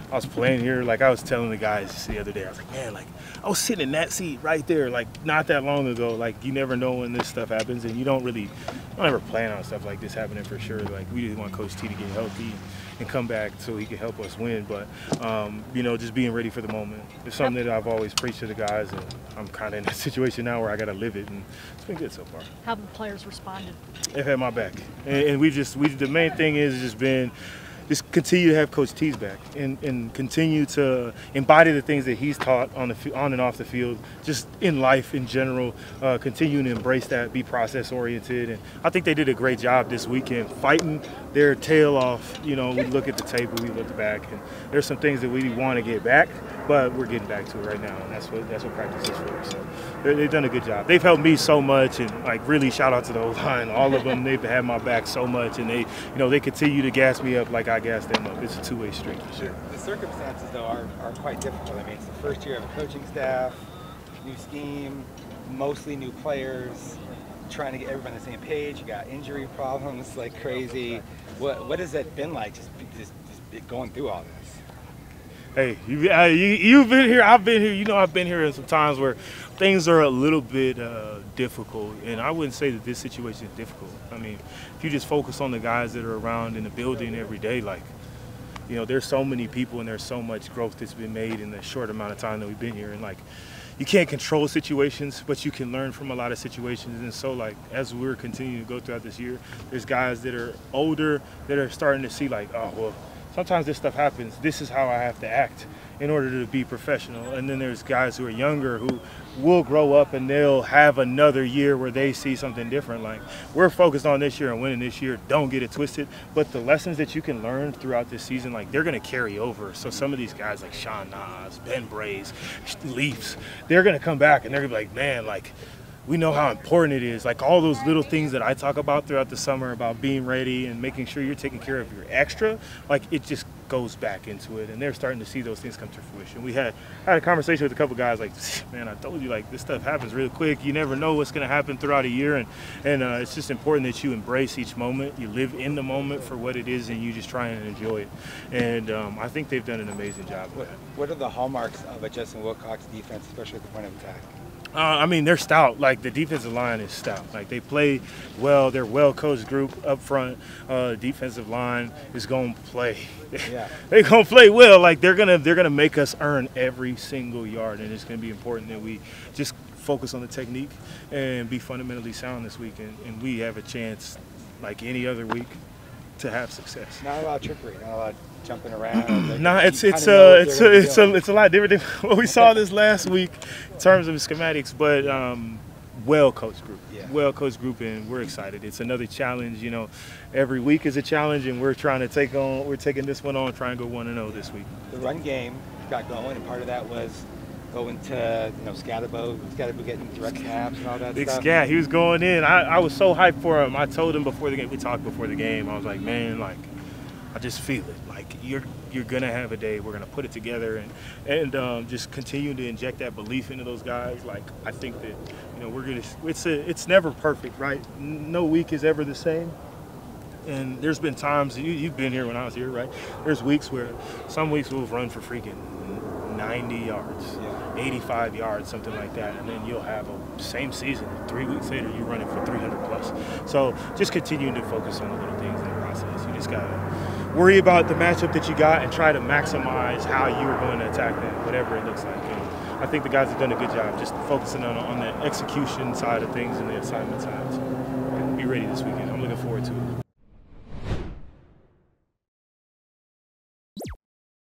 I was playing here, like I was telling the guys the other day, I was like, man, like I was sitting in that seat right there, like not that long ago. Like you never know when this stuff happens, and you don't ever plan on stuff like this happening for sure. Like we just want Coach T to get healthy and come back so he can help us win. But you know, just being ready for the moment. It's something that I've always preached to the guys, and I'm kind of in that situation now where I got to live it, and it's been good so far. How have the players responded? They've had my back, and the main thing is just continue to have Coach T's back and continue to embody the things that he's taught on and off the field, just in life in general, continuing to embrace that, be process-oriented. And I think they did a great job this weekend fighting their tail off. You know, we look at the tape and we look back, and there's some things that we want to get back, but we're getting back to it right now, and that's what practice is for. So they've done a good job. They've helped me so much, and like really shout out to the O-line, all of them. They've had my back so much, and they continue to gas me up like I gas them up. It's a two-way street for sure. The circumstances, though, are quite difficult. I mean, it's the first year of a coaching staff, new scheme, mostly new players, trying to get everyone on the same page. You got injury problems like crazy. What has it been like just going through all this? Hey, you've been here, I've been here. You know, I've been here in some times where things are a little bit difficult, and I wouldn't say that this situation is difficult. I mean, if you just focus on the guys that are around in the building every day, like, you know, there's so many people and there's so much growth that's been made in the short amount of time that we've been here, and like, you can't control situations, but you can learn from a lot of situations. And so, like, as we're continuing to go throughout this year, there's guys that are older that are starting to see, like, oh, well, sometimes this stuff happens. This is how I have to act in order to be professional. And then there's guys who are younger who will grow up and they'll have another year where they see something different. Like, we're focused on this year and winning this year. Don't get it twisted. But the lessons that you can learn throughout this season, like, they're going to carry over. So some of these guys like Sean Nas, Ben Brays, Leafs, they're going to come back and they're going to be like, man, like, we know how important it is. Like all those little things that I talk about throughout the summer about being ready and making sure you're taking care of your extra, like it just goes back into it. And they're starting to see those things come to fruition. We had a conversation with a couple guys like, man, I told you, like, this stuff happens real quick. You never know what's going to happen throughout a year. And it's just important that you embrace each moment. You live in the moment for what it is and you just try and enjoy it. And I think they've done an amazing job. What are the hallmarks of a Justin Wilcox defense, especially at the point of attack? I mean, they're stout. Like, the defensive line is stout. Like, they play well. They're a well-coached group up front. Defensive line is going to play. Yeah. They're going to play well. Like, they're gonna make us earn every single yard, and it's going to be important that we just focus on the technique and be fundamentally sound this week, and we have a chance, like any other week, to have success. Not a lot of trickery, not a lot of jumping around. No, it's a lot different than what we saw this last week in terms of the schematics, but well-coached group. Yeah. Well-coached group, and we're excited. It's another challenge. You know, every week is a challenge, and we're taking this one on, trying to go 1-0 this week. The run game got going, and part of that was going to, Scatterbo getting direct snaps and all that Big stuff. Scat, he was going in. I was so hyped for him. I told him before the game, we talked before the game, I was like, man, like, I just feel it. Like, you're gonna have a day. We're gonna put it together and just continue to inject that belief into those guys. Like, I think that, we're gonna. It's never perfect, right? No week is ever the same. And there's been times, you've been here when I was here, right? There's weeks where some weeks we'll run for freaking 90 yards, 85 yards, something like that. And then you'll have a same season, 3 weeks later, you're running for 300 plus. So just continuing to focus on the little things in the process. You just gotta worry about the matchup that you got and try to maximize how you're going to attack them, whatever it looks like. And I think the guys have done a good job just focusing on the execution side of things and the assignment side. So be ready this weekend. I'm looking forward to it.